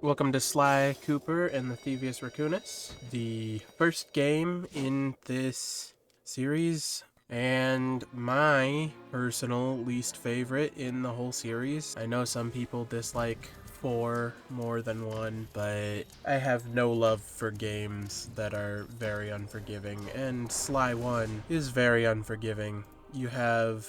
Welcome to Sly Cooper and the Thievius Raccoonus, the first game in this series, and my personal least favorite in the whole series. I know some people dislike 4 more than 1, but I have no love for games that are very unforgiving, and Sly 1 is very unforgiving. You have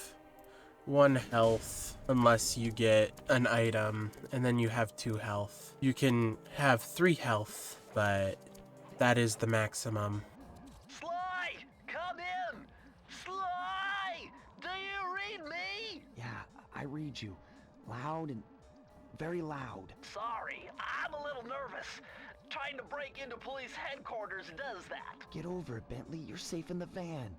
1 health unless you get an item, and then you have 2 health. You can have 3 health, but that is the maximum. Sly! Come in! Sly! Do you read me? Yeah, I read you. Loud and very loud. Sorry, I'm a little nervous. Trying to break into police headquarters does that. Get over it, Bentley. You're safe in the van.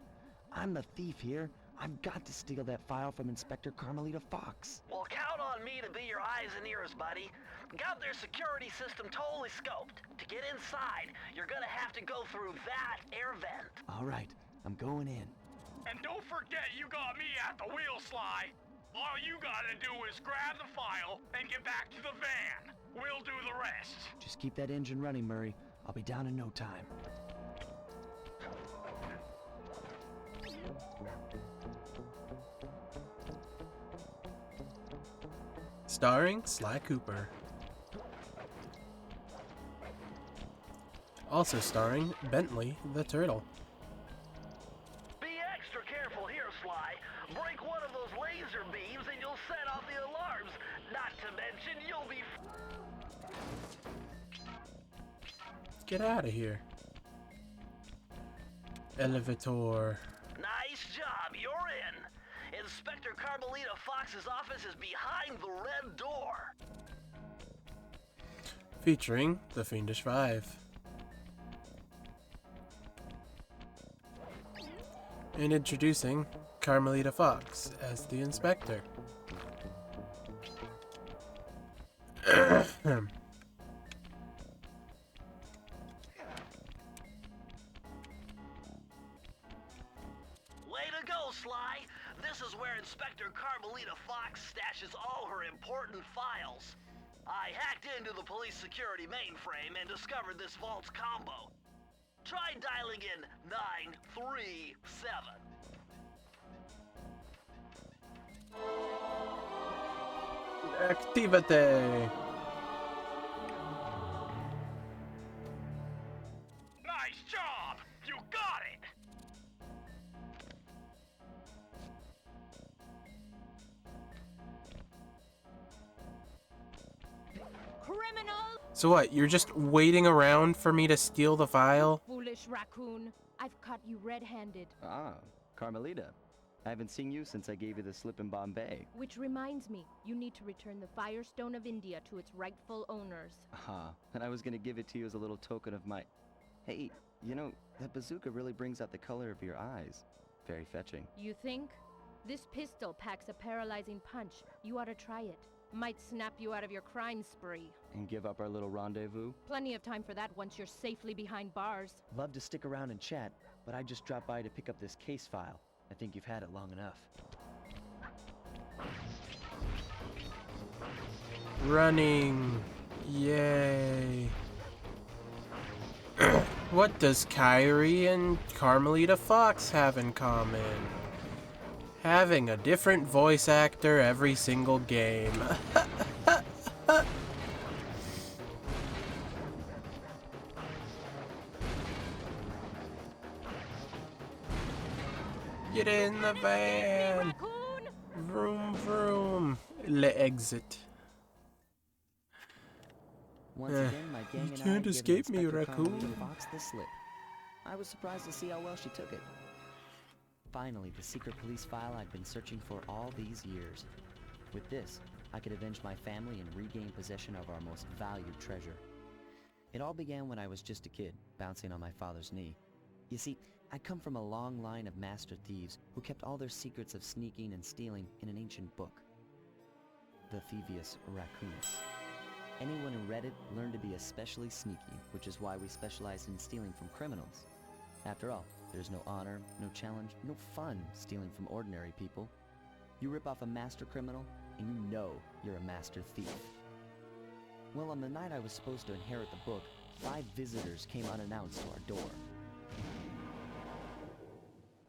I'm the thief here. I've got to steal that file from Inspector Carmelita Fox. Well, count on me to be your eyes and ears, buddy. Got their security system totally scoped. To get inside, you're gonna have to go through that air vent. All right, I'm going in. And don't forget you got me at the wheel, Sly. All you gotta do is grab the file and get back to the van. We'll do the rest. Just keep that engine running, Murray. I'll be down in no time. Starring Sly Cooper. Also starring Bentley the Turtle. Be extra careful here, Sly. Break one of those laser beams and you'll set off the alarms. Not to mention you'll be... Get out of here. Elevator. Nice job, you're in. Inspector Carmelita Fox's office is behind the red door. Featuring the Fiendish Five. And introducing Carmelita Fox as the inspector. Way to go, Sly. This is where Inspector Carmelita Fox stashes all her important files. I hacked into the police security mainframe and discovered this vault's combo. Try dialing in 937. Activate! Nice job! You got it! Criminal! So what, you're just waiting around for me to steal the file? Foolish raccoon. I've caught you red-handed. Ah, Carmelita. I haven't seen you since I gave you the slip in Bombay. Which reminds me, you need to return the Firestone of India to its rightful owners. And I was gonna give it to you as a little token of my... Hey, you know, that bazooka really brings out the color of your eyes. Very fetching. You think? This pistol packs a paralyzing punch. You ought to try it. Might snap you out of your crime spree. And give up our little rendezvous? Plenty of time for that once you're safely behind bars. Love to stick around and chat, but I just dropped by to pick up this case file. I think you've had it long enough. Running. Yay. What does Kyrie and Carmelita Fox have in common? Having a different voice actor every single game. Get in the van! Raccoon! Vroom vroom. Le exit. Once again, my gang you and can't I escape gave me, Inspector raccoon. Carmelita Fox the slip. I was surprised to see how well she took it. Finally, the secret police file I'd been searching for all these years. With this, I could avenge my family and regain possession of our most valued treasure. It all began when I was just a kid, bouncing on my father's knee. You see, I come from a long line of master thieves who kept all their secrets of sneaking and stealing in an ancient book. The Thievius Raccoonus. Anyone who read it learned to be especially sneaky, which is why we specialize in stealing from criminals. After all, there's no honor, no challenge, no fun stealing from ordinary people. You rip off a master criminal, and you know you're a master thief. Well, on the night I was supposed to inherit the book, 5 visitors came unannounced to our door.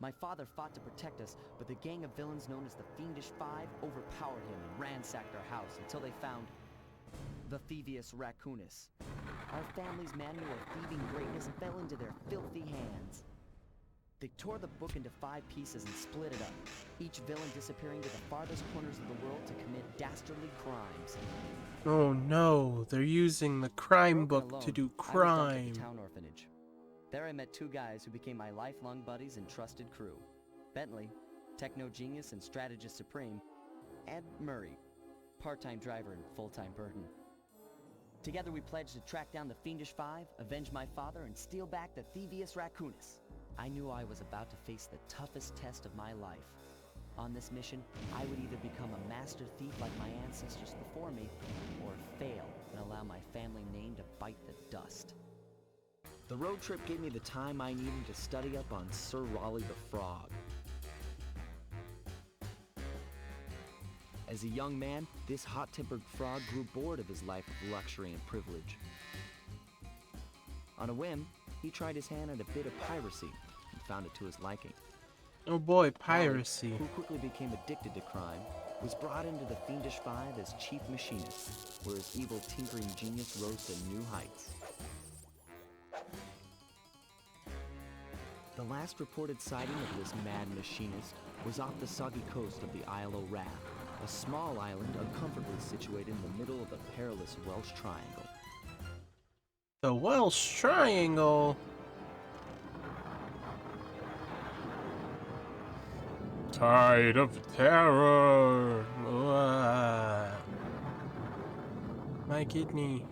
My father fought to protect us, but the gang of villains known as the Fiendish Five overpowered him and ransacked our house until they found the Thievius Raccoonus. Our family's manual of thieving greatness fell into their filthy hands. They tore the book into 5 pieces and split it up, each villain disappearing to the farthest corners of the world to commit dastardly crimes. Oh no, they're using the crime Broken book to alone, do I was dumped at crime. the town orphanage. There I met 2 guys who became my lifelong buddies and trusted crew. Bentley, techno genius and strategist supreme, and Murray, part-time driver and full-time burden. Together we pledged to track down the Fiendish Five, avenge my father, and steal back the Thievius Raccoonus. I knew I was about to face the toughest test of my life. On this mission, I would either become a master thief like my ancestors before me, or fail and allow my family name to bite the dust. The road trip gave me the time I needed to study up on Sir Raleigh the Frog. As a young man, this hot-tempered frog grew bored of his life of luxury and privilege. On a whim, he tried his hand at a bit of piracy and found it to his liking. Oh boy, piracy. Raleigh, who quickly became addicted to crime, was brought into the Fiendish Five as chief machinist, where his evil tinkering genius rose to new heights. The last reported sighting of this mad machinist was off the soggy coast of the Isle o' Wrath, a small island uncomfortably situated in the middle of the perilous Welsh Triangle. The Welsh Triangle. Tide of terror. My kidney.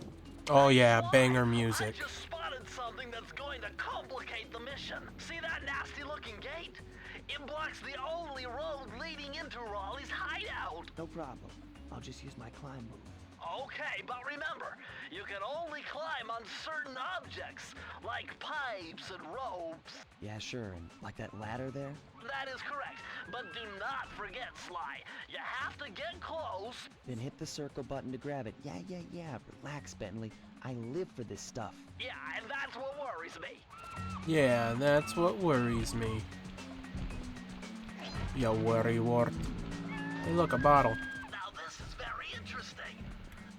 Oh yeah, banger music. I just spotted something that's going to complicate the mission. See that nasty-looking gate? It blocks the only road leading into Raleigh's hideout. No problem. I'll just use my climb move. Okay, but remember, you can only climb on certain objects, like pipes and ropes. Yeah, sure, and like that ladder there? That is correct, but do not forget, Sly. You have to get close. Then hit the circle button to grab it. Yeah. Relax, Bentley. I live for this stuff. Yeah, and that's what worries me. Yeah, that's what worries me. You worry wart. Hey look, a bottle. Now this is very interesting.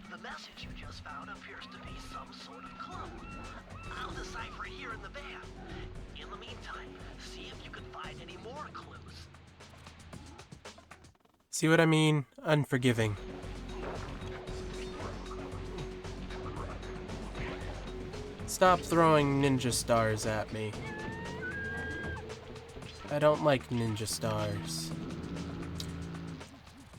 The message you just found appears to be some sort of clue. I'll decipher it here in the van. In the meantime, see if you can find any more clues. See what I mean? Unforgiving. Stop throwing ninja stars at me. I don't like ninja stars.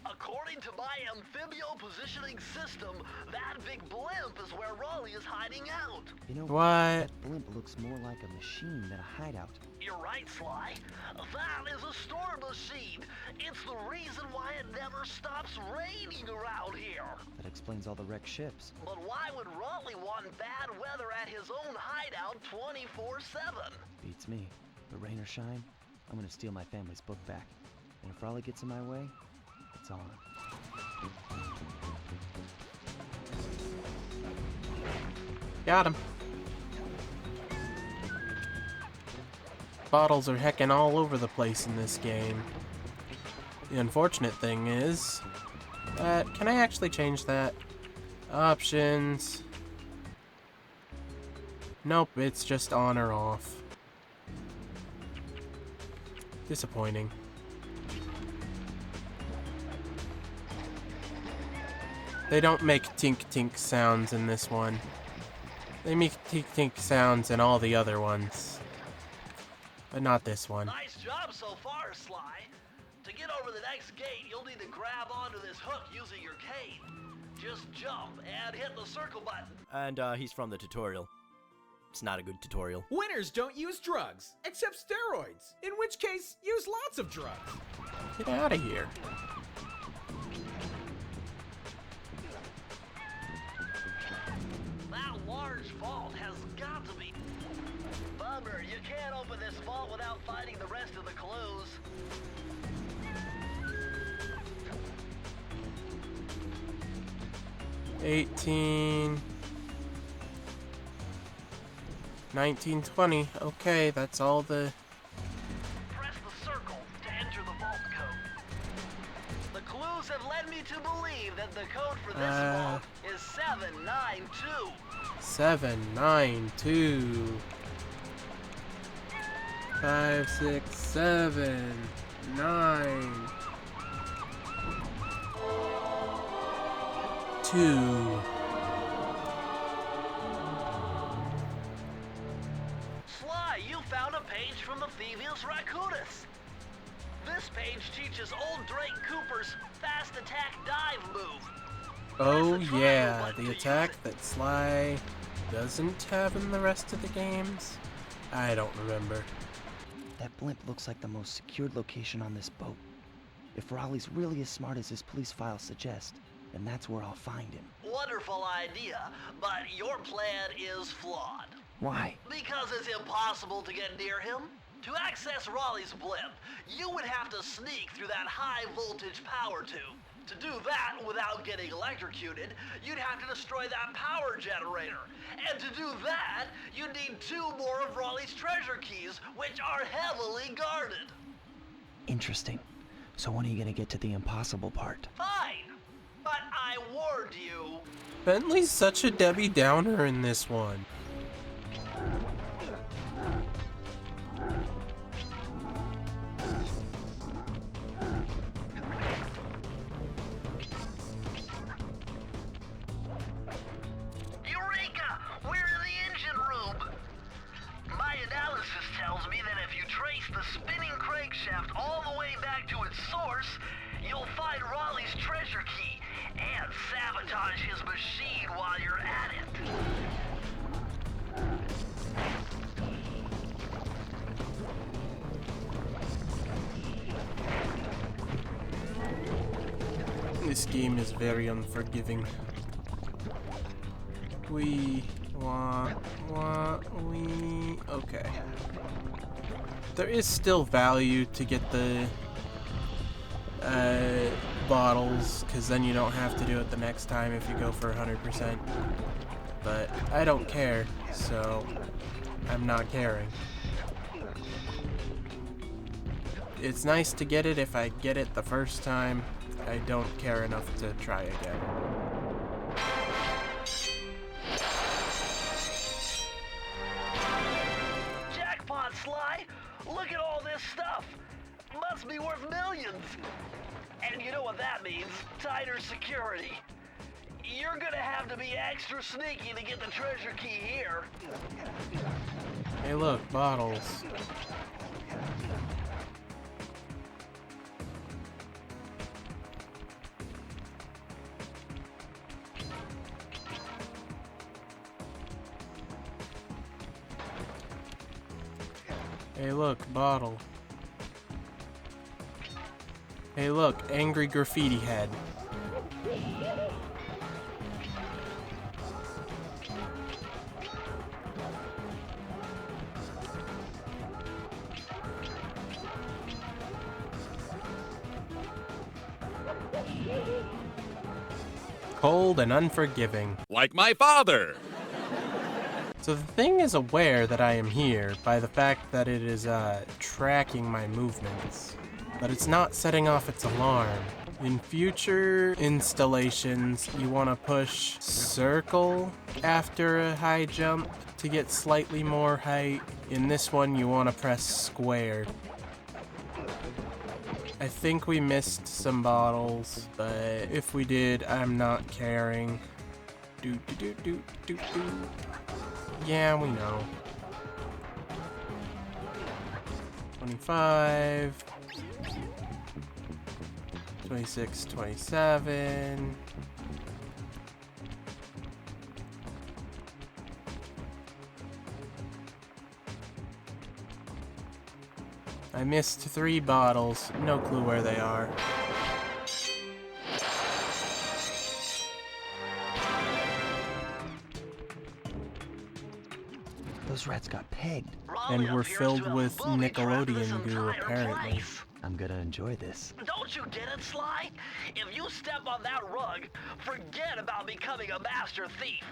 According to my amphibio positioning system, that big blimp is where Raleigh is hiding out. You know, What? that blimp looks more like a machine than a hideout. You're right, Sly. That is a storm machine. It's the reason why it never stops raining around here. That explains all the wrecked ships. But why would Raleigh want bad weather at his own hideout 24/7? Beats me. But rain or shine, I'm gonna steal my family's book back. And if Raleigh gets in my way, it's on. Got him. Bottles are heckin' all over the place in this game. The unfortunate thing is that, can I actually change that? Options. Nope, it's just on or off. Disappointing. They don't make tink-tink sounds in this one. They make tink-tink sounds in all the other ones. But not this one. Nice job so far, Sly. To get over the next gate, you'll need to grab onto this hook using your cane. Just jump and hit the circle button. And he's from the tutorial. It's not a good tutorial. Winners don't use drugs, except steroids, in which case, use lots of drugs. Get out of here. That large vault has got to be... Bummer, you can't open this vault without finding the rest of the clues. 18, 19, 20. Okay, that's all the... Press the circle to enter the vault code. The clues have led me to believe that the code for this vault is 792. 792. 5, 6, 7, 9, 2. Sly, you found a page from the Thievius Raccoonus. This page teaches old Drake Cooper's fast attack dive move. Oh Press the triangle yeah, button the to use attack it. that Sly doesn't have in the rest of the games? I don't remember. That blimp looks like the most secured location on this boat. If Raleigh's really as smart as his police files suggest, then that's where I'll find him. Wonderful idea, but your plan is flawed. Why? Because it's impossible to get near him. To access Raleigh's blimp, you would have to sneak through that high voltage power tube. To do that without getting electrocuted, you'd have to destroy that power generator. And to do that, you'd need 2 more of Raleigh's treasure keys, which are heavily guarded. Interesting. So when are you gonna get to the impossible part? Fine, but I warned you. Bentley's such a Debbie Downer in this one. Eureka! We're in the engine room! My analysis tells me that if you trace the spinning crankshaft all the way back to its source, you'll find Raleigh's treasure key and sabotage his machine while you're at it. This game is very unforgiving. We okay. There is still value to get the bottles, because then you don't have to do it the next time if you go for 100%. But I don't care, so I'm not caring. It's nice to get it if I get it the first time. I don't care enough to try again. Jackpot, Sly! Look at all this stuff! Must be worth millions! And you know what that means? Tighter security. You're gonna have to be extra sneaky to get the treasure key here. Hey look, bottles. Hey look, bottle. Hey look, angry graffiti head. Cold and unforgiving. Like my father! So the thing is aware that I am here by the fact that it is tracking my movements, but it's not setting off its alarm. In future installations, you want to push circle after a high jump to get slightly more height. In this one, you want to press square. I think we missed some bottles, but if we did, I'm not caring. Do do do do do do. Yeah, we know. 25, 26, 27. I missed 3 bottles. No clue where they are. Those rats got pegged. Raleigh And we're appears filled to have with booby-trapped this Nickelodeon goo, entire apparently. place. I'm gonna enjoy this. Don't you get it, Sly? If you step on that rug, forget about becoming a master thief.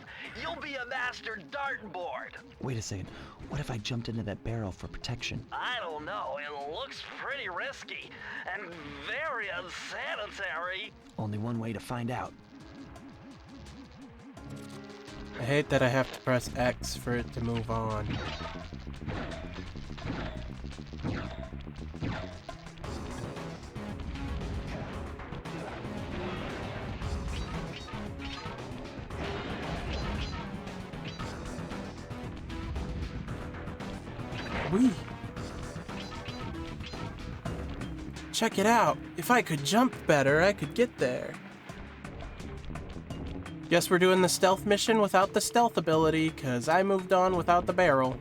You'll be a master dartboard. Wait a second. What if I jumped into that barrel for protection? I don't know. It looks pretty risky and very unsanitary. Only one way to find out. I hate that I have to press X for it to move on. Whee! Check it out! If I could jump better, I could get there. Guess we're doing the stealth mission without the stealth ability, cause I moved on without the barrel.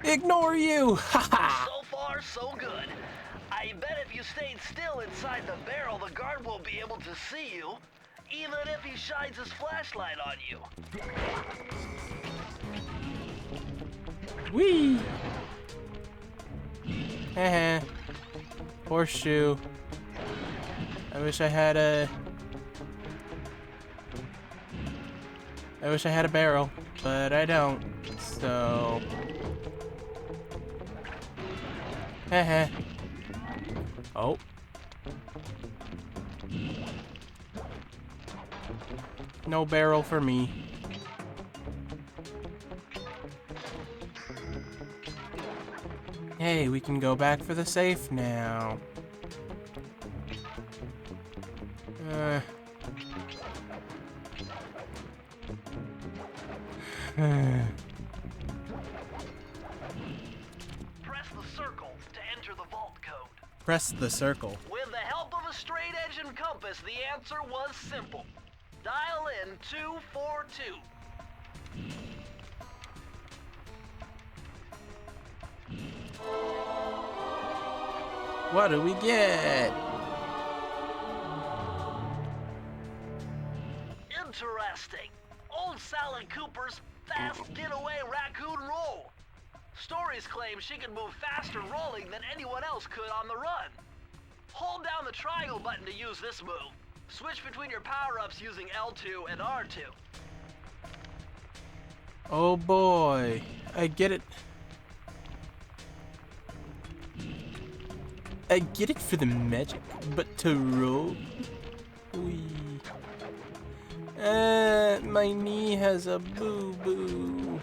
Ignore you! Haha! So far, so good. I bet if you stayed still inside the barrel, the guard won't be able to see you, even if he shines his flashlight on you. Whee! Heh. Horseshoe. I wish I had a barrel, but I don't. So heh. Oh. No barrel for me. Hey, we can go back for the safe now. Press the circle to enter the vault code. Press the circle. With the help of a straight edge and compass, the answer was simple. Dial in 242. What do we get? Interesting. Old Sally Cooper's fast getaway raccoon roll. Stories claim she can move faster rolling than anyone else could on the run. Hold down the triangle button to use this move. Switch between your power-ups using L2 and R2. Oh boy, I get it. I get it for the magic, but to roll? Wee. My knee has a boo-boo.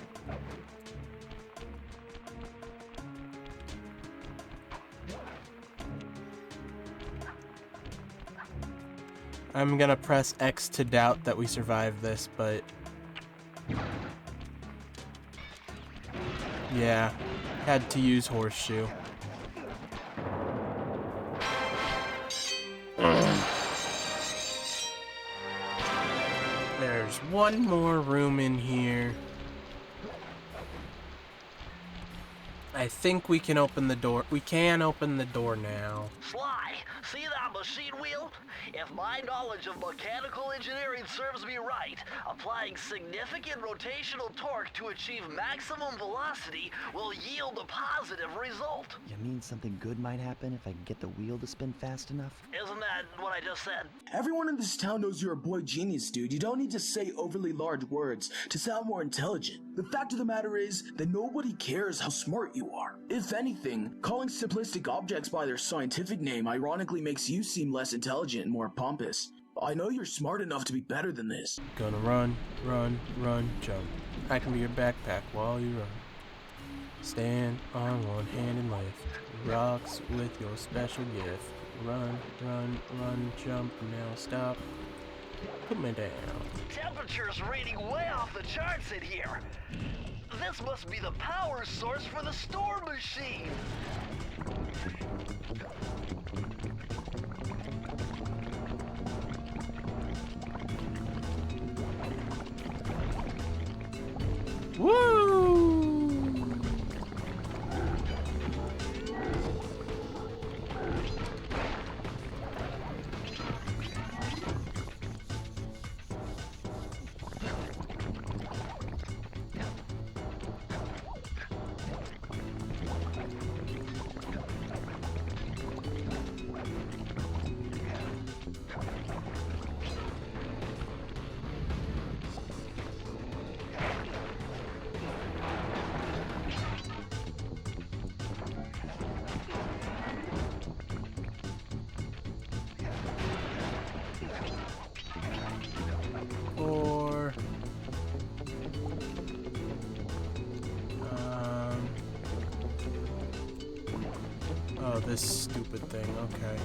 I'm gonna press X to doubt that we survived this, but yeah, had to use horseshoe. There's one more room in here. I think we can open the door. We can open the door now. Sly, see that machine wheel? If my knowledge of mechanical engineering serves me right, applying significant rotational torque to achieve maximum velocity will yield a positive result. You mean something good might happen if I can get the wheel to spin fast enough? Isn't that what I just said? Everyone in this town knows you're a boy genius, dude. You don't need to say overly large words to sound more intelligent. The fact of the matter is that nobody cares how smart you are. If anything, calling simplistic objects by their scientific name ironically makes you seem less intelligent and more pompous. I know you're smart enough to be better than this. Gonna run, run, run, jump. I can be your backpack while you run. Stand on one hand and lift. Rocks with your special gift. Run, run, run, jump. Now stop. Put me down. Temperature's reading way off the charts in here. This must be the power source for the storm machine. Woo! Oh, this stupid thing, okay.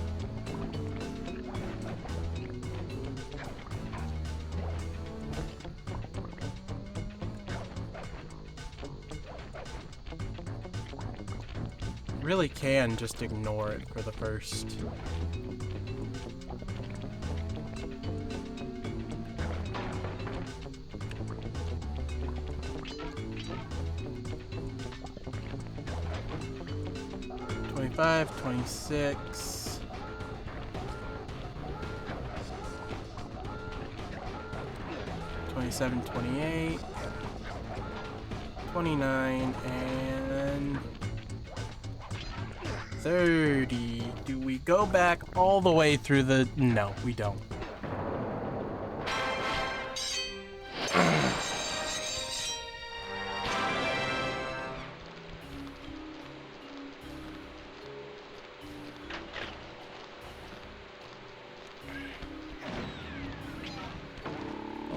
Really can just ignore it for the first. $25, $26. $27, $28. $29 and $30. Do we go back all the way through the... No, we don't.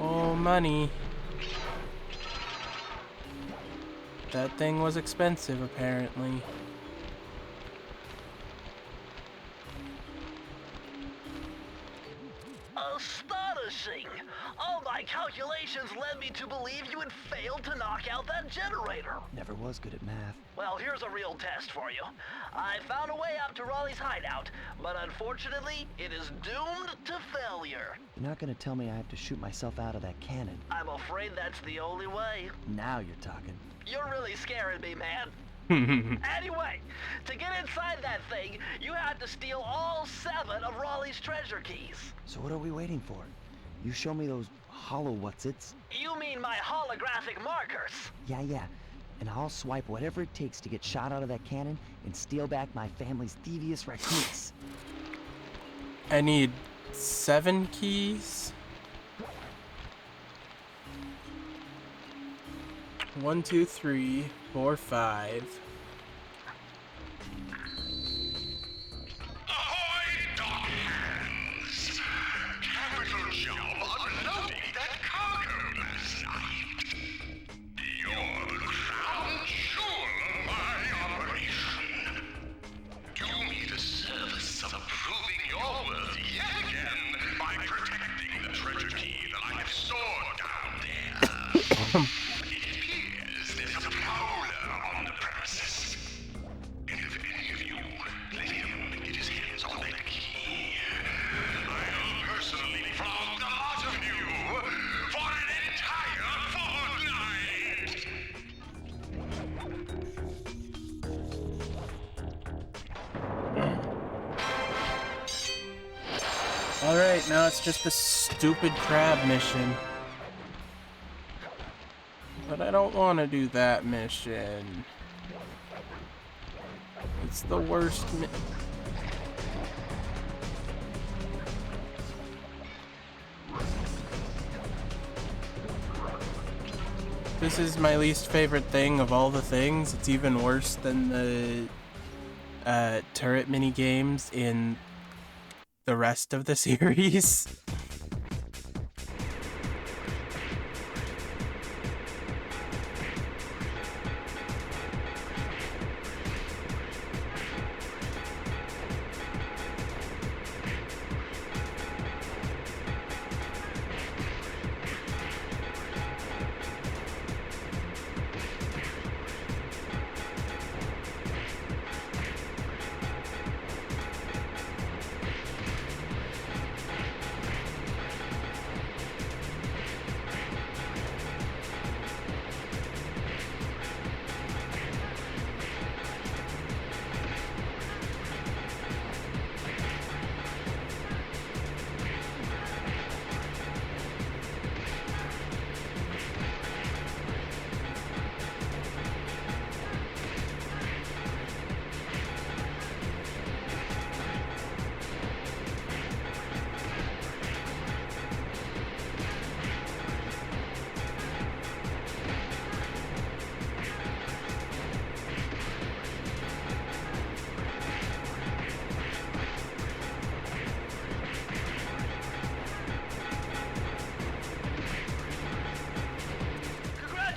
Oh, money. That thing was expensive, apparently. Astonishing! All my calculations led me to believe you had failed to knock out that generator. Never was good at math. Well, here's a real test for you. I found a way up to Raleigh's hideout, but unfortunately, it is doomed to failure. You're not gonna tell me I have to shoot myself out of that cannon. I'm afraid that's the only way. Now you're talking. You're really scaring me, man. Anyway, to get inside that thing, you had to steal all 7 of Raleigh's treasure keys. So what are we waiting for? You show me those hollow what's-its? You mean my holographic markers? Yeah. And I'll swipe whatever it takes to get shot out of that cannon and steal back my family's devious raccoons. I need 7 keys. 1, 2, 3, 4, 5. Ahoy, dog hands! Capital job unloading that cargo last night. You're the crown jewel of my operation. Do me the service of proving your worth yet again by protecting the treasure key that I have stored down there. There's a prowler on the premises. And if any of you let him get his hands on that key, I'll personally flog the lot of you for an entire fortnight. Alright, now it's just the stupid crab mission. But I don't want to do that mission. It's the worst This is my least favorite thing of all the things. It's even worse than the turret mini games in the rest of the series.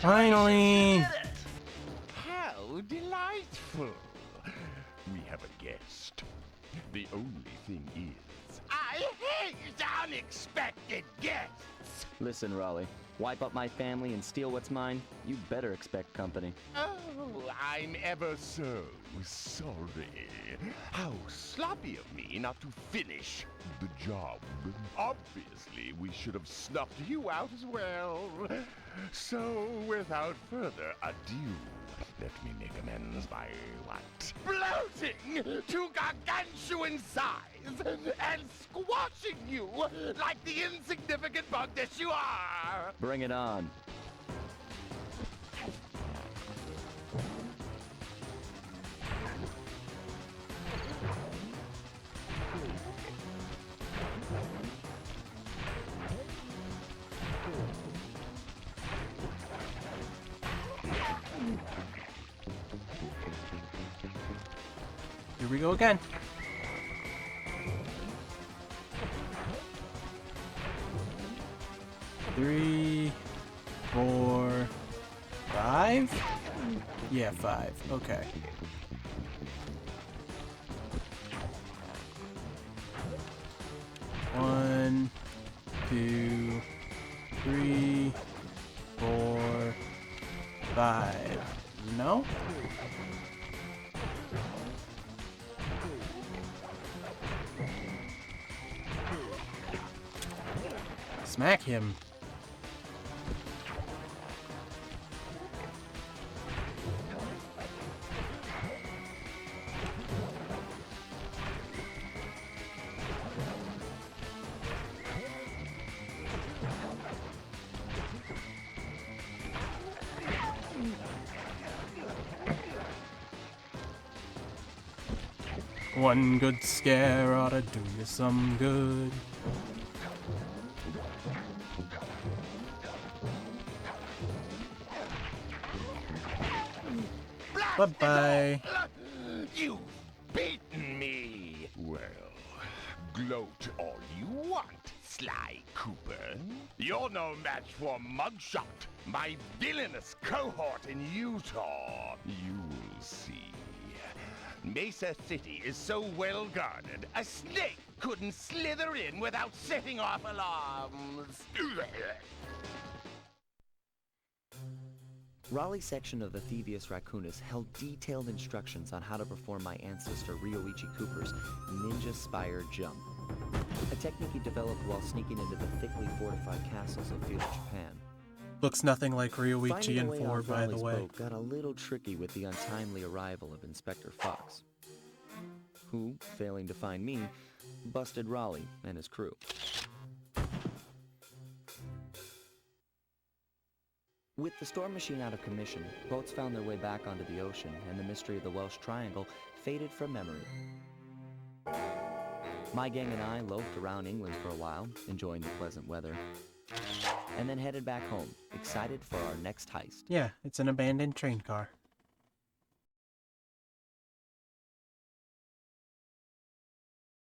Congratulations, Finally! you did it! How delightful! We have a guest. The only thing is, I hate unexpected guests! Listen, Raleigh. Wipe up my family and steal what's mine? You better expect company. Oh, I'm ever so sorry. How sloppy of me not to finish the job. Obviously, we should have snuffed you out as well. So, without further ado, let me make amends by what? Bloating to gargantuan size and squashing you like the insignificant bug that you are! Bring it on. Here we go again. Three, 4, 5? Yeah, 5. Okay. One, 2, 3, 4, 5. No? Smack him. One good scare ought to do you some good. Bye-bye. You've beaten me. Well, gloat all you want, Sly Cooper. You're no match for Mugshot, my villainous cohort in Utah. You'll see. Mesa City is so well guarded, a snake couldn't slither in without setting off alarms. Raleigh's section of the Thievius Raccoonus held detailed instructions on how to perform my ancestor Ryoichi Cooper's Ninja Spire Jump, a technique he developed while sneaking into the thickly fortified castles of feudal Japan. Looks nothing like Ryoichi Finding a in way 4, off by the Raleigh's way. boat got a little tricky with the untimely arrival of Inspector Fox, who, failing to find me, busted Raleigh and his crew. With the storm machine out of commission, boats found their way back onto the ocean, and the mystery of the Welsh Triangle faded from memory. My gang and I loafed around England for a while, enjoying the pleasant weather, and then headed back home, excited for our next heist. Yeah, it's an abandoned train car.